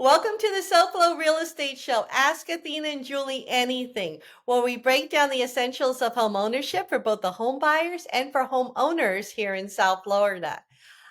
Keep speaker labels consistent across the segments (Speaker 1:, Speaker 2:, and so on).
Speaker 1: Welcome to the SoFlo Real Estate Show. Ask Athena and Julie Anything, where we break down the essentials of home ownership for both the home buyers and for homeowners here in South Florida.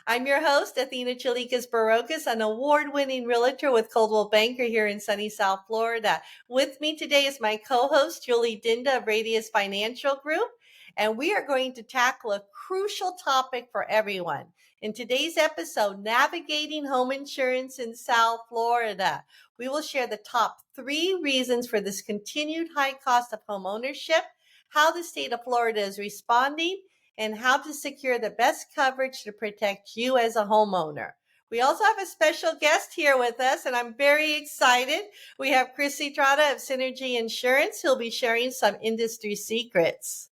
Speaker 1: I'm your host, Athena Chilicas Barrocas, an award-winning realtor with Coldwell Banker here in sunny South Florida. With me today is my co-host, Julie Dinda of Radius Financial Group, and we are going to tackle a crucial topic for everyone. In today's episode, Navigating Home Insurance in South Florida, we will share the top 3 reasons for this continued high cost of home ownership, how the state of Florida is responding, and how to secure the best coverage to protect you as a homeowner. We also have a special guest here with us, and I'm very excited. We have Chrissy Trotta of Synergy Insurance, who'll be sharing some industry secrets.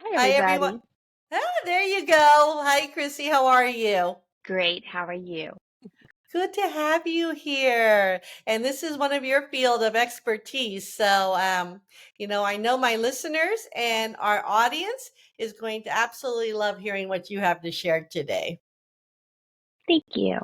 Speaker 2: Hi,
Speaker 1: Hi, everyone.
Speaker 2: everybody.
Speaker 1: There you go. Hi, Chrissy. How are you?
Speaker 2: Great. How are you?
Speaker 1: Good to have you here. And this is one of your field of expertise. So, I know my listeners and our audience is going to absolutely love hearing what you have to share today.
Speaker 2: Thank you.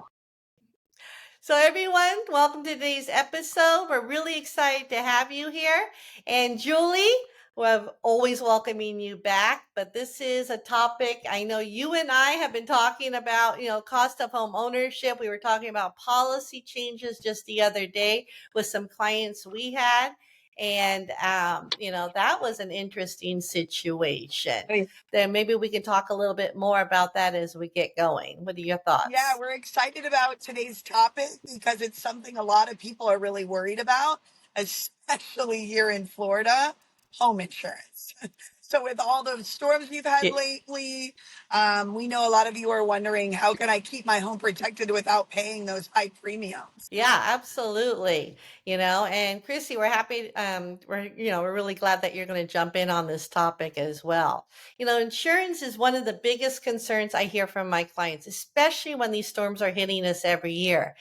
Speaker 1: So, everyone, welcome to today's episode. We're really excited to have you here. And Julie, we're always welcoming you back, but this is a topic I know you and I have been talking about, cost of home ownership. We were talking about policy changes just the other day with some clients we had. And, that was an interesting situation. Then maybe we can talk a little bit more about that as we get going. What are your thoughts?
Speaker 3: Yeah, we're excited about today's topic because it's something a lot of people are really worried about, especially here in Florida, home insurance. So with all the storms we've had lately, we know a lot of you are wondering, how can I keep my home protected without paying those high premiums?
Speaker 1: Yeah, absolutely. And Chrissy, we're happy. We're really glad that you're going to jump in on this topic as well. Insurance is one of the biggest concerns I hear from my clients, especially when these storms are hitting us every year.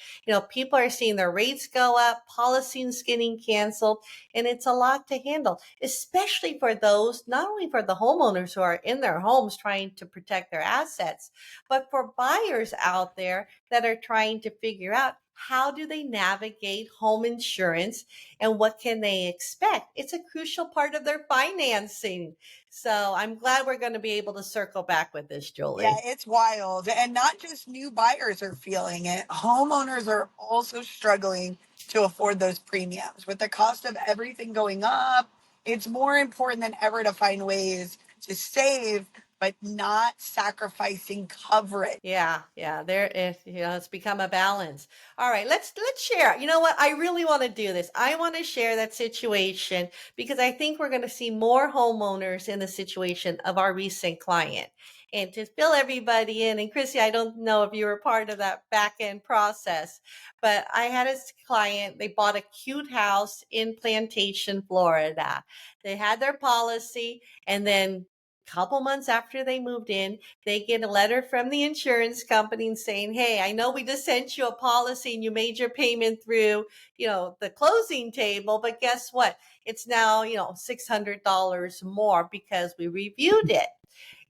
Speaker 1: People are seeing their rates go up, policies getting canceled, and it's a lot to handle, especially for those, not only for the homeowners who are in their homes trying to protect their assets, but for buyers out there that are trying to figure out how do they navigate home insurance and what can they expect? It's a crucial part of their financing. So I'm glad we're going to be able to circle back with this, Julie.
Speaker 3: Yeah, it's wild. And not just new buyers are feeling it. Homeowners are also struggling to afford those premiums. With the cost of everything going up, it's more important than ever to find ways to save, but not sacrificing coverage.
Speaker 1: Yeah, there is, it's become a balance. All right, let's share. You know what? I really want to do this. I want to share that situation because I think we're going to see more homeowners in the situation of our recent client. And to fill everybody in, and Chrissy, I don't know if you were part of that back end process, but I had a client, they bought a cute house in Plantation, Florida. They had their policy, and then couple months after they moved in, they get a letter from the insurance company saying, hey, I know we just sent you a policy and you made your payment through, the closing table, but guess what? It's now, $600 more because we reviewed it.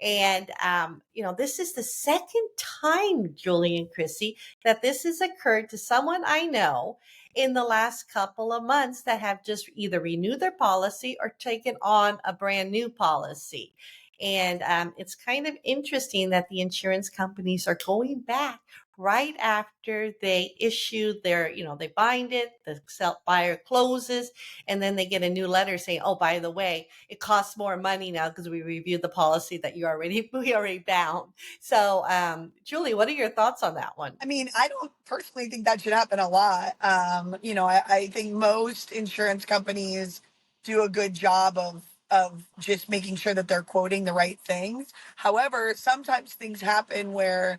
Speaker 1: And, this is the second time, Julie and Chrissy, that this has occurred to someone I know in the last couple of months that have just either renewed their policy or taken on a brand new policy. And it's kind of interesting that the insurance companies are going back right after they issue their, they bind it, the buyer closes, and then they get a new letter saying, oh, by the way, it costs more money now because we reviewed the policy that we already bound. So, Julie, what are your thoughts on that one?
Speaker 3: I mean, I don't personally think that should happen a lot. I think most insurance companies do a good job of just making sure that they're quoting the right things. However, sometimes things happen where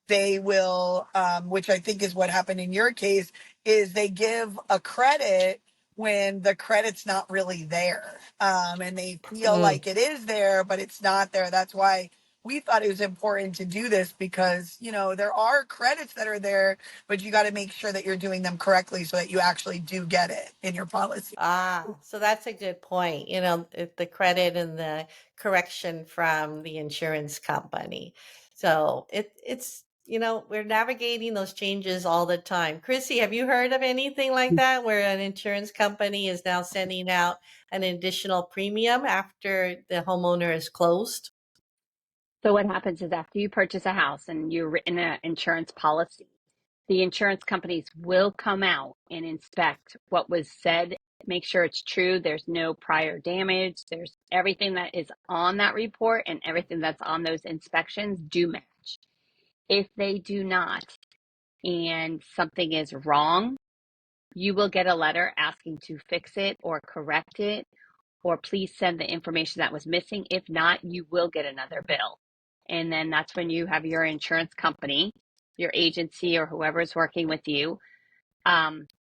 Speaker 3: they will, which I think is what happened in your case, is they give a credit when the credit's not really there. And they feel like it is there, but it's not there. That's why we thought it was important to do this because, there are credits that are there, but you got to make sure that you're doing them correctly so that you actually do get it in your policy.
Speaker 1: So that's a good point. The credit and the correction from the insurance company. So it's we're navigating those changes all the time. Chrissy, have you heard of anything like that where an insurance company is now sending out an additional premium after the homeowner is closed?
Speaker 2: So what happens is after you purchase a house and you're written an insurance policy, the insurance companies will come out and inspect what was said, make sure it's true. There's no prior damage. There's everything that is on that report and everything that's on those inspections do match. If they do not and something is wrong, you will get a letter asking to fix it or correct it, or please send the information that was missing. If not, you will get another bill. And then that's when you have your insurance company, your agency, or whoever is working with you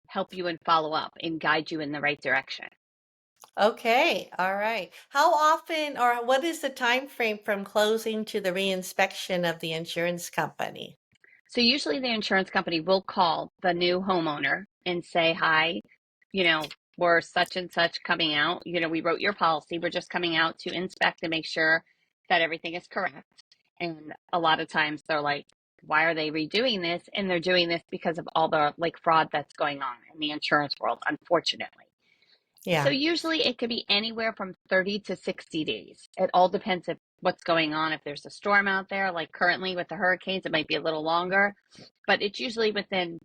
Speaker 2: help you and follow up and guide you in the right direction.
Speaker 1: Okay, all right. How often or what is the time frame from closing to the reinspection of the insurance company?
Speaker 2: So usually the insurance company will call the new homeowner and say, hi, we're such and such coming out. We wrote your policy. We're just coming out to inspect and make sure that everything is correct. And a lot of times they're like, why are they redoing this? And they're doing this because of all the fraud that's going on in the insurance world, unfortunately. So
Speaker 1: Yeah.
Speaker 2: usually it could be anywhere from 30 to 60 days. It all depends if what's going on. If there's a storm out there, like currently with the hurricanes, it might be a little longer, but it's usually the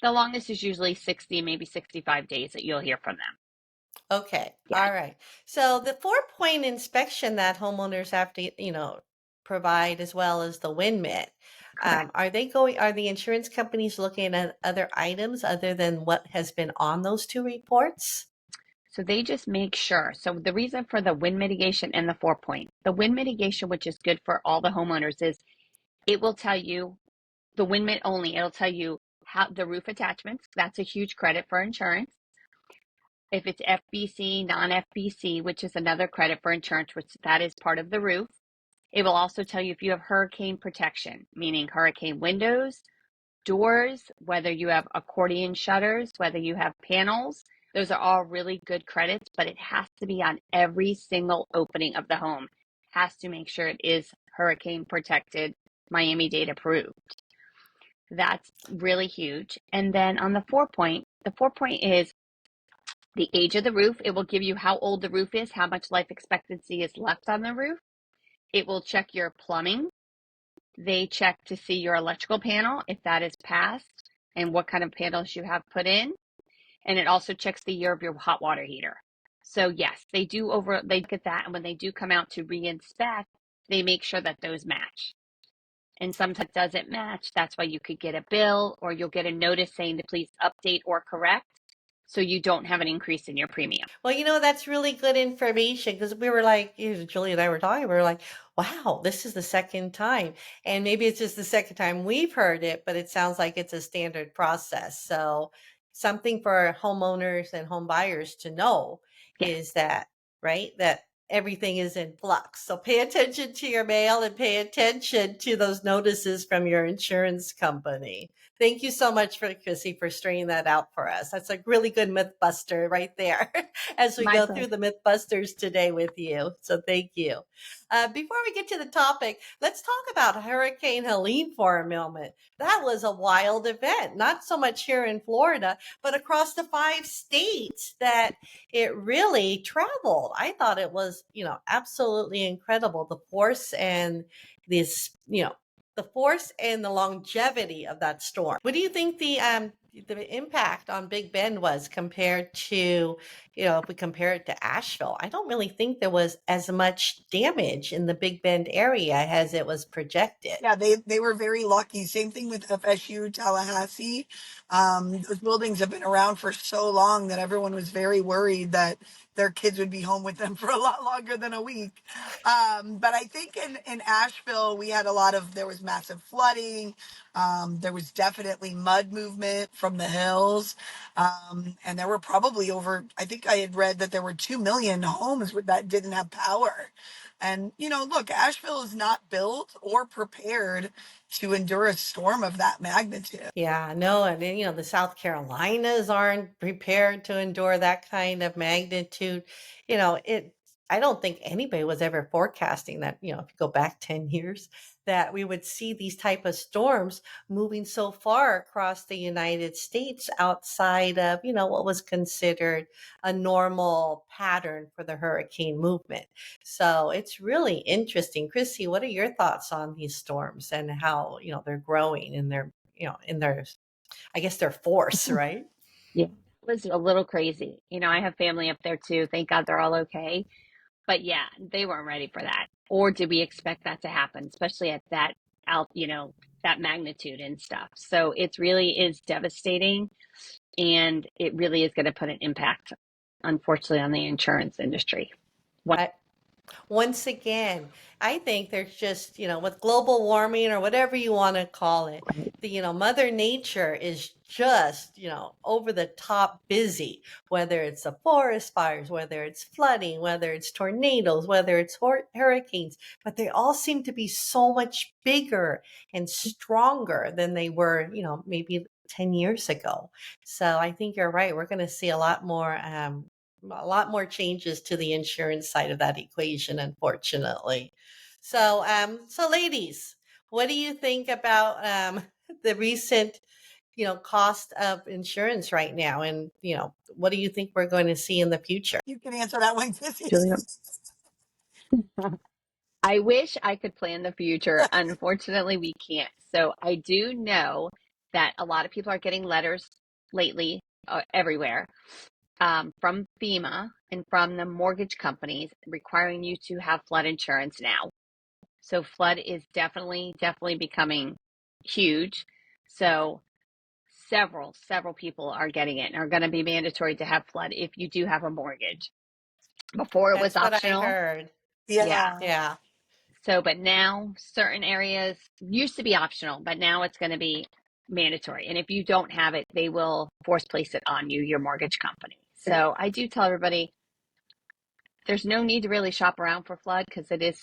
Speaker 2: longest is usually 60, maybe 65 days that you'll hear from them.
Speaker 1: Okay.
Speaker 2: Yeah,
Speaker 1: All right. So the 4-point inspection that homeowners have to, provide as well as the wind mitt.
Speaker 2: correct.
Speaker 1: Are the insurance companies looking at other items other than what has been on those two reports?
Speaker 2: So they just make sure. So the reason for the wind mitigation and the 4-point, the wind mitigation, which is good for all the homeowners, is it will tell you the wind mitt only. It'll tell you how the roof attachments. That's a huge credit for insurance. If it's FBC, non-FBC, which is another credit for insurance, which that is part of the roof. It will also tell you if you have hurricane protection, meaning hurricane windows, doors, whether you have accordion shutters, whether you have panels. Those are all really good credits, but it has to be on every single opening of the home. Has to make sure it is hurricane protected, Miami-Dade approved. That's really huge. And then on the 4-point, the 4-point is the age of the roof. It will give you how old the roof is, how much life expectancy is left on the roof. It will check your plumbing. They check to see your electrical panel, if that is passed, and what kind of panels you have put in. And it also checks the year of your hot water heater. So yes, they look at that. And when they do come out to reinspect, they make sure that those match. And sometimes it doesn't match. That's why you could get a bill or you'll get a notice saying to please update or correct, so you don't have an increase in your premium.
Speaker 1: Well, that's really good information because we were like, Julie and I were talking, we were like, wow, this is the second time. And maybe it's just the second time we've heard it, but it sounds like it's a standard process. So something for homeowners and home buyers to know
Speaker 2: Yeah.
Speaker 1: is that, right? That everything is in flux. So pay attention to your mail and pay attention to those notices from your insurance company. Thank you so much for Chrissy for straightening that out for us. That's a really good myth buster right there as we
Speaker 2: My
Speaker 1: go
Speaker 2: pleasure.
Speaker 1: through the myth busters today with you. So thank you. Before we get to the topic, let's talk about Hurricane Helene for a moment. That was a wild event, not so much here in Florida, but across the 5 states that it really traveled. I thought it was, absolutely incredible. The force and this, the force and the longevity of that storm. What do you think the impact on Big Bend was compared to, if we compare it to Asheville? I don't really think there was as much damage in the Big Bend area as it was projected.
Speaker 3: Yeah, they were very lucky. Same thing with FSU, Tallahassee. Those buildings have been around for so long that everyone was very worried that their kids would be home with them for a lot longer than a week. But I think in Asheville, there was massive flooding. There was definitely mud movement from the hills. And there were probably I think I had read that there were 2 million homes that didn't have power. And, look, Asheville is not built or prepared to endure a storm of that magnitude.
Speaker 1: Yeah, no, and then, the South Carolinas aren't prepared to endure that kind of magnitude. I don't think anybody was ever forecasting that, if you go back 10 years, that we would see these type of storms moving so far across the United States outside of, what was considered a normal pattern for the hurricane movement. So it's really interesting. Chrissy, what are your thoughts on these storms and how, they're growing in their, I guess their force, right?
Speaker 2: Yeah, it was a little crazy. I have family up there too. Thank God they're all okay. But yeah, they weren't ready for that. Or did we expect that to happen, especially at that that magnitude and stuff. So it really is devastating, and it really is going to put an impact, unfortunately, on the insurance industry.
Speaker 1: I, Once again, I think there's just, with global warming or whatever you want to call it, Mother Nature is just, over the top busy, whether it's the forest fires, whether it's flooding, whether it's tornadoes, whether it's hurricanes, but they all seem to be so much bigger and stronger than they were, maybe 10 years ago. So I think you're right. We're going to see a lot more changes to the insurance side of that equation, unfortunately. So ladies, what do you think about the recent, cost of insurance right now, and what do you think we're going to see in the future?
Speaker 3: You can answer that one, Chrissy.
Speaker 2: Julia, I wish I could plan the future. Unfortunately, we can't. So I do know that a lot of people are getting letters lately, everywhere, from FEMA and from the mortgage companies requiring you to have flood insurance now. So flood is definitely becoming huge. So several people are getting it and are going to be mandatory to have flood if you do have a mortgage. Before it was
Speaker 1: That's what I
Speaker 2: optional.
Speaker 1: heard.
Speaker 2: Yeah.
Speaker 3: Yeah.
Speaker 1: Yeah.
Speaker 2: So, but now certain areas used to be optional, but now it's going to be mandatory. And if you don't have it, they will force place it on you, your mortgage company. So I do tell everybody there's no need to really shop around for flood because it is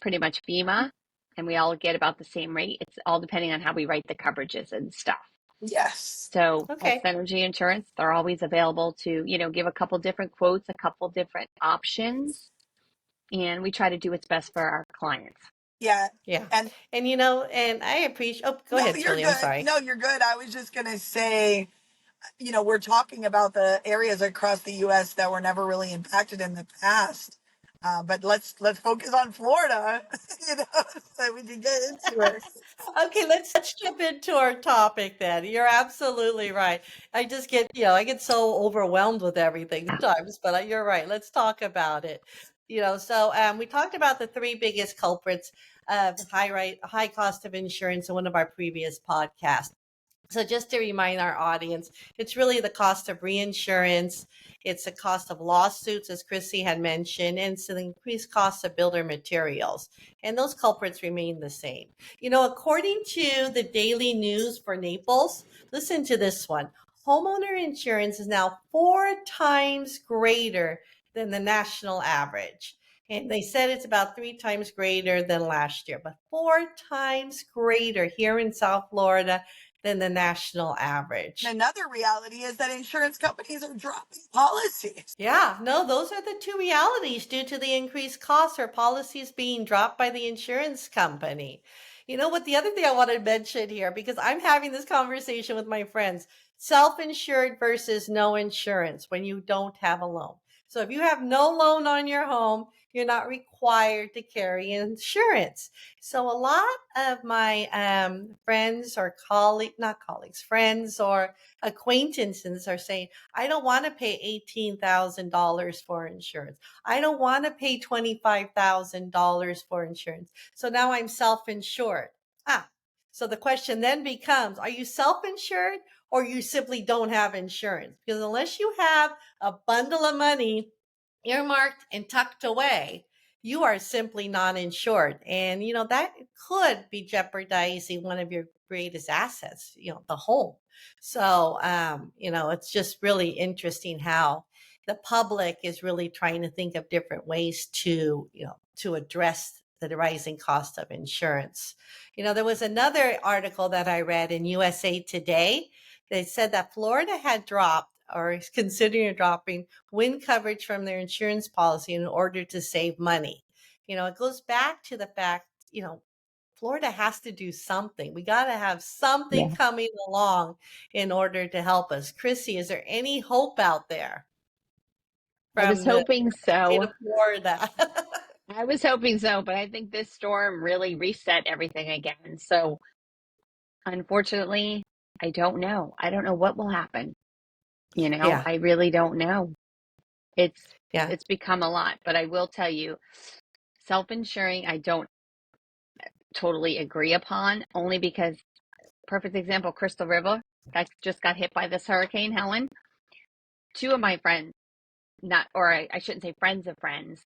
Speaker 2: pretty much FEMA and we all get about the same rate. It's all depending on how we write the coverages and stuff.
Speaker 3: Yes.
Speaker 2: So at
Speaker 1: Okay.
Speaker 2: Synergy Insurance, they're always available to, give a couple different quotes, a couple different options, and we try to do what's best for our clients.
Speaker 3: Yeah.
Speaker 1: Yeah.
Speaker 3: And
Speaker 1: And I appreciate. Oh, go
Speaker 3: no,
Speaker 1: ahead,
Speaker 3: you're
Speaker 1: Julie. I'm
Speaker 3: good.
Speaker 1: sorry.
Speaker 3: No, you're good. I was just going to say, we're talking about the areas across the U.S. that were never really impacted in the past. But let's focus on Florida, so we can get into it.
Speaker 1: Okay, let's jump into our topic then. You're absolutely right. I get so overwhelmed with everything sometimes, but you're right. Let's talk about it. We talked about the three biggest culprits of high cost of insurance in one of our previous podcasts. So just to remind our audience, it's really the cost of reinsurance, it's the cost of lawsuits, as Chrissy had mentioned, and it's the increased cost of builder materials. And those culprits remain the same. According to the Daily News for Naples, listen to this one. Homeowner insurance is now 4 times greater than the national average. And they said it's about 3 times greater than last year, but 4 times greater here in South Florida than the national average.
Speaker 3: And another reality is that insurance companies are dropping policies.
Speaker 1: Yeah, no, those are the two realities due to the increased costs or policies being dropped by the insurance company. You know what? The other thing I want to mention here, because I'm having this conversation with my friends, self-insured versus no insurance when you don't have a loan. So if you have no loan on your home, you're not required to carry insurance. So a lot of my friends or not colleagues, friends or acquaintances are saying, I don't want to pay $18,000 for insurance. I don't want to pay $25,000 for insurance. So now I'm self-insured. So the question then becomes, are you self-insured or you simply don't have insurance? Because unless you have a bundle of money earmarked and tucked away, you are simply not insured. And, that could be jeopardizing one of your greatest assets, the home. So, it's just really interesting how the public is really trying to think of different ways to address the rising cost of insurance. There was another article that I read in USA Today. They said that Florida had dropped or is considering dropping wind coverage from their insurance policy in order to save money. It goes back to the fact, Florida has to do something. We got to have something
Speaker 2: Yeah.
Speaker 1: coming along in order to help us. Chrissy, is there any hope out there
Speaker 2: I was
Speaker 1: from the
Speaker 2: hoping
Speaker 1: state
Speaker 2: so.
Speaker 1: of Florida?
Speaker 2: I was hoping so, but I think this storm really reset everything again. So unfortunately, I don't know. I don't know what will happen.
Speaker 1: Yeah,
Speaker 2: I really don't know. It's
Speaker 1: yeah.
Speaker 2: it's become a lot, but I will tell you, self-insuring, I don't totally agree upon, only because perfect example, Crystal River, that just got hit by this hurricane, Helen. Two of my friends, not, or I shouldn't say friends of friends,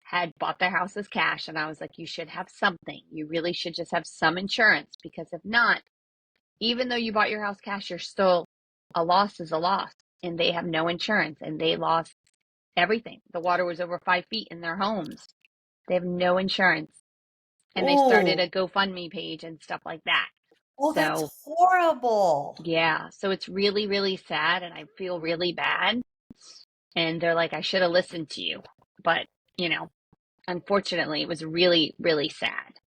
Speaker 2: had bought their houses cash, and I was like, you should have something. You really should just have some insurance, because if not, even though you bought your house cash, you're still, a loss is a loss, and they have no insurance, and they lost everything. The water was over 5 feet in their homes. They have no insurance, and they started
Speaker 1: Oh,
Speaker 2: a GoFundMe page and stuff like that.
Speaker 1: oh, that's
Speaker 2: So
Speaker 1: horrible.
Speaker 2: yeah, so it's really, really sad, and I feel really bad. And they're like, I should have listened to you. But, you know, unfortunately, it was really, really sad.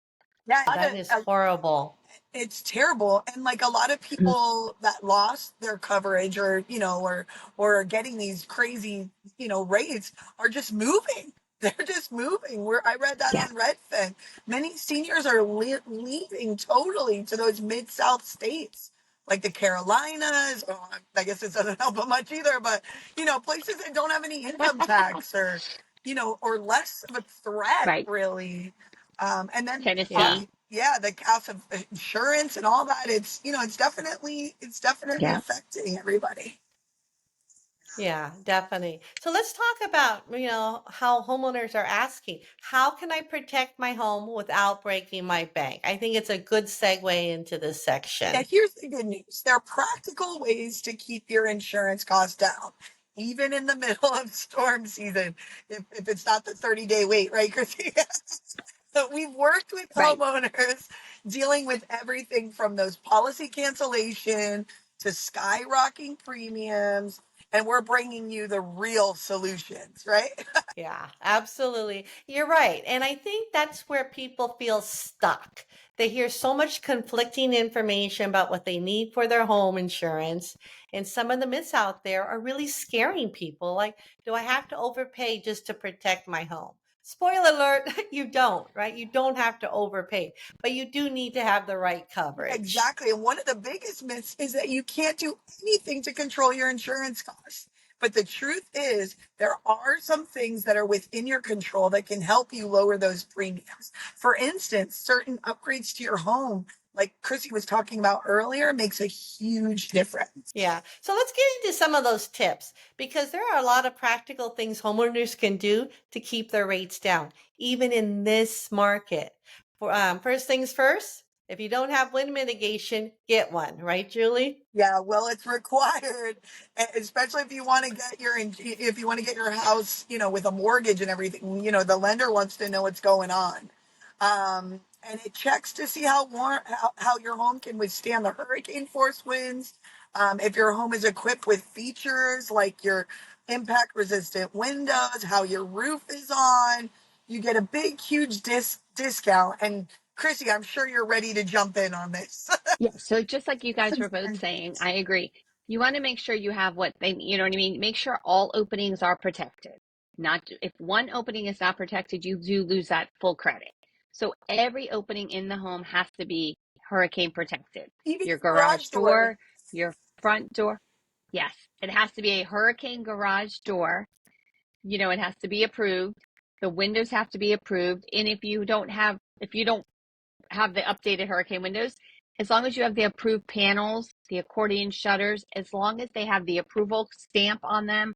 Speaker 3: Yeah,
Speaker 1: That is horrible.
Speaker 3: it's terrible. And like a lot of people that lost their coverage or, or are getting these crazy, rates are just moving. They're just moving. Where I read that
Speaker 2: Yeah.
Speaker 3: on Redfin. Many seniors are leaving totally to those mid-South states, like the Carolinas. Oh, I guess it doesn't help them much either, but, places that don't have any income tax or, or less of a threat,
Speaker 2: Right.
Speaker 3: really. And then
Speaker 1: Yeah,
Speaker 2: Tennessee.
Speaker 3: yeah, the cost of insurance and all that, it's definitely
Speaker 2: Yeah.
Speaker 3: affecting everybody.
Speaker 1: yeah, definitely. So let's talk about, how homeowners are asking, how can I protect my home without breaking my bank? I think it's a good segue into this
Speaker 3: Yeah,
Speaker 1: section.
Speaker 3: here's the good news. There are practical ways to keep your insurance costs down, even in the middle of storm season, if it's not the 30-day wait, right, Chrissy? So we've worked with
Speaker 2: Right.
Speaker 3: homeowners dealing with everything from those policy cancellation to skyrocketing premiums, and we're bringing you the real solutions, right?
Speaker 1: Yeah, absolutely. You're right. And I think that's where people feel stuck. They hear so much conflicting information about what they need for their home insurance. And some of the myths out there are really scaring people. Like, do I have to overpay just to protect my home? Spoiler alert, you don't, right? You don't have to overpay, but you do need to have the right coverage.
Speaker 3: Exactly. And one of the biggest myths is that you can't do anything to control your insurance costs. But the truth is, there are some things that are within your control that can help you lower those premiums. For instance, certain upgrades to your home, like Chrissy was talking about earlier, makes a huge difference.
Speaker 1: Yeah. So let's get into some of those tips because there are a lot of practical things homeowners can do to keep their rates down, even in this market. First things first, if you don't have wind mitigation, get one, right, Julie?
Speaker 3: Yeah, well, it's required, especially if you want to get your house, with a mortgage and everything. The lender wants to know what's going on, and it checks to see how your home can withstand the hurricane force winds. If your home is equipped with features like your impact resistant windows, how your roof is on, you get a big, huge discount. And Chrissy, I'm sure you're ready to jump in on this.
Speaker 2: Yeah. So just like you guys were both saying, I agree. You want to make sure you have what they, you know what I mean? Make sure all openings are protected. Not if one opening is not protected, you do lose that full credit. So every opening in the home has to be hurricane protected.
Speaker 3: Even
Speaker 2: Your
Speaker 3: your garage
Speaker 2: garage
Speaker 3: door.
Speaker 2: door, your front door. Yes, it has to be a hurricane garage door. It has to be approved. The windows have to be approved. And if you don't have the updated hurricane windows, as long as you have the approved panels, the accordion shutters, as long as they have the approval stamp on them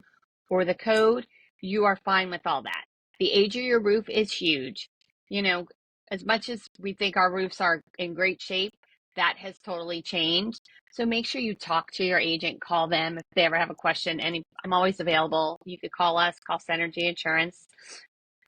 Speaker 2: or the code, you are fine with all that. The age of your roof is huge. You know, as much as we think our roofs are in great shape, that has totally changed. So make sure you talk to your agent, call them if they ever have a question. And I'm always available. You could call us, call Synergy Insurance.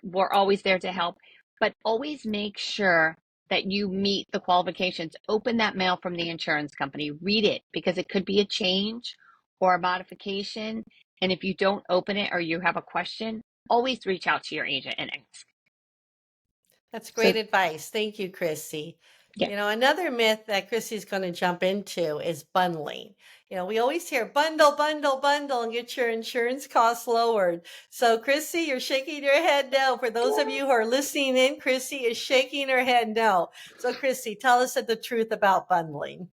Speaker 2: We're always there to help, but always make sure that you meet the qualifications. Open that mail from the insurance company, read it because it could be a change or a modification. And if you don't open it or you have a question, always reach out to your agent and ask.
Speaker 1: That's
Speaker 2: So
Speaker 1: great advice. Thank you, Chrissy.
Speaker 2: Yeah.
Speaker 1: You know, another myth that Chrissy's going to jump into is bundling. You know, we always hear bundle, bundle, bundle and get your insurance costs lowered. So, Chrissy, you're shaking your head no. For those of you who are listening in, Chrissy is shaking her head no. So, Chrissy, tell us the truth about bundling.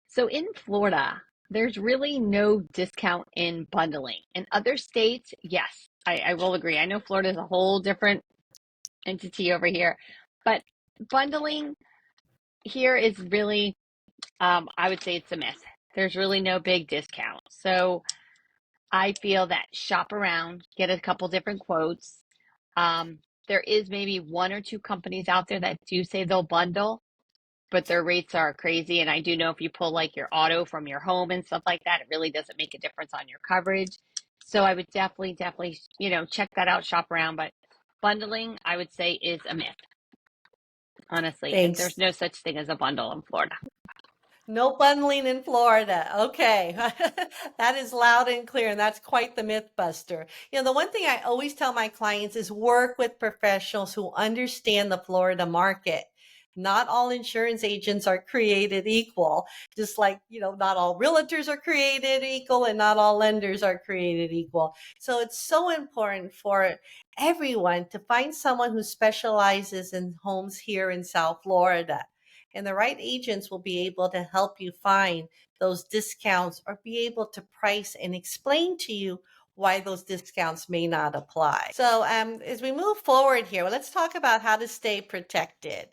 Speaker 2: So in Florida, there's really no discount in bundling. In other states, yes, I will agree. I know Florida is a whole different entity over here, but bundling here is really, I would say it's a myth. There's really no big discount. So I feel that shop around, get a couple different quotes. There is maybe one or two companies out there that do say they'll bundle, but their rates are crazy. And I do know if you pull like your auto from your home and stuff like that, it really doesn't make a difference on your coverage. So I would definitely, check that out, shop around. But bundling, I would say, is a myth. Honestly,
Speaker 1: Thanks.
Speaker 2: there's no such thing as a bundle in Florida.
Speaker 1: No bundling in Florida. Okay. That is loud and clear, and that's quite the myth buster. You know, the one thing I always tell my clients is work with professionals who understand the Florida market. Not all insurance agents are created equal, just like, you know, not all realtors are created equal and not all lenders are created equal. So it's so important for everyone to find someone who specializes in homes here in South Florida, and the right agents will be able to help you find those discounts or be able to price and explain to you why those discounts may not apply. So as we move forward here, well, let's talk about how to stay protected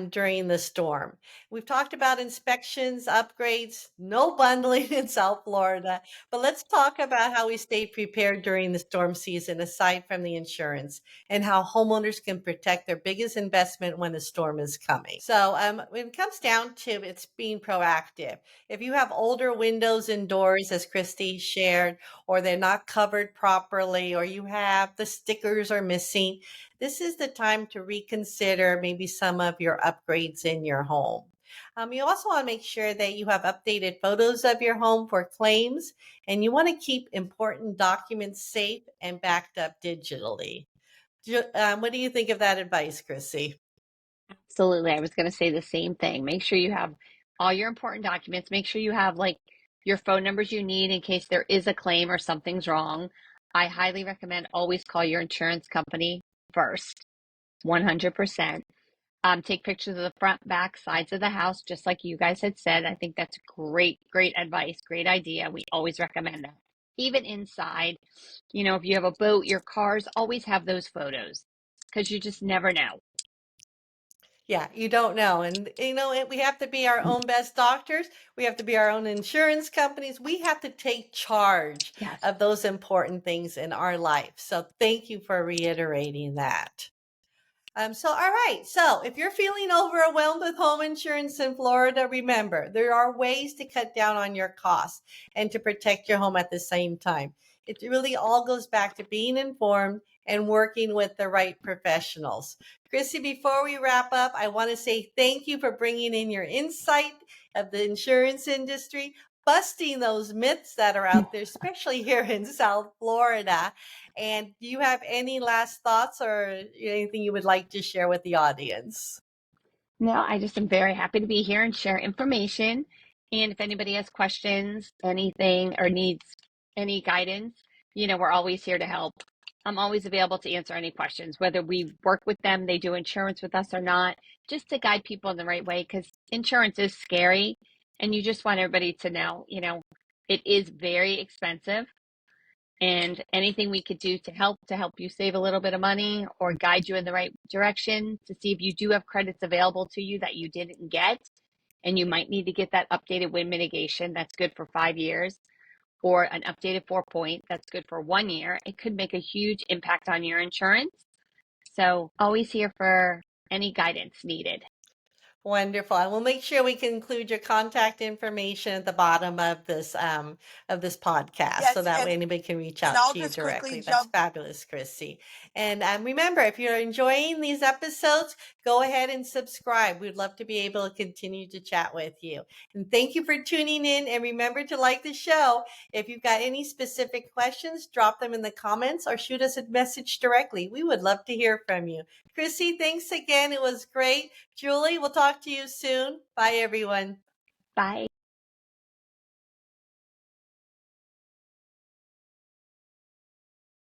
Speaker 1: during the storm. We've talked about inspections, upgrades, no bundling in South Florida, but let's talk about how we stay prepared during the storm season aside from the insurance, and how homeowners can protect their biggest investment when the storm is coming. So when it comes down to it's being proactive, if you have older windows and doors, as Christy shared, or they're not covered properly, or you have the stickers are missing, this is the time to reconsider maybe some of your upgrades in your home. You also want to make sure that you have updated photos of your home for claims, and you want to keep important documents safe and backed up digitally. What do you think of that advice, Chrissy?
Speaker 2: Absolutely. I was going to say the same thing. Make sure you have all your important documents. Make sure you have like your phone numbers you need in case there is a claim or something's wrong. I highly recommend always call your insurance company first, 100%. Take pictures of the front, back, sides of the house, just like you guys had said. I think that's great, great advice, great idea. We always recommend that. Even inside, if you have a boat, your cars, always have those photos because you just never know.
Speaker 1: Yeah, you don't know. And, you know, we have to be our own best doctors. We have to be our own insurance companies. We have to take charge
Speaker 2: Yes.
Speaker 1: of those important things in our life. So thank you for reiterating that. All right. So if you're feeling overwhelmed with home insurance in Florida, remember, there are ways to cut down on your costs and to protect your home at the same time. It really all goes back to being informed and working with the right professionals. Chrissy, before we wrap up, I want to say thank you for bringing in your insight of the insurance industry, busting those myths that are out there, especially here in South Florida. And do you have any last thoughts or anything you would like to share with the audience?
Speaker 2: No, I just am very happy to be here and share information. And if anybody has questions, anything, or needs any guidance, we're always here to help. I'm always available to answer any questions, whether we work with them, they do insurance with us or not, just to guide people in the right way, because insurance is scary. And you just want everybody to know, it is very expensive. And anything we could do to help you save a little bit of money or guide you in the right direction to see if you do have credits available to you that you didn't get, and you might need to get that updated wind mitigation that's good for 5 years, or an updated 4-point that's good for 1 year. It could make a huge impact on your insurance. So always here for any guidance needed.
Speaker 1: Wonderful. And we'll make sure we can include your contact information at the bottom of this podcast, so
Speaker 3: Yes,
Speaker 1: that way anybody can reach
Speaker 3: and
Speaker 1: out
Speaker 3: I'll
Speaker 1: to you
Speaker 3: just quickly
Speaker 1: directly. That's
Speaker 3: jump.
Speaker 1: fabulous, Chrissy. And remember, if you're enjoying these episodes, go ahead and subscribe. We'd love to be able to continue to chat with you. And thank you for tuning in. And remember to like the show. If you've got any specific questions, drop them in the comments or shoot us a message directly. We would love to hear from you. Chrissy, thanks again. It was great. Julie, we'll talk to you soon. Bye, everyone.
Speaker 2: Bye.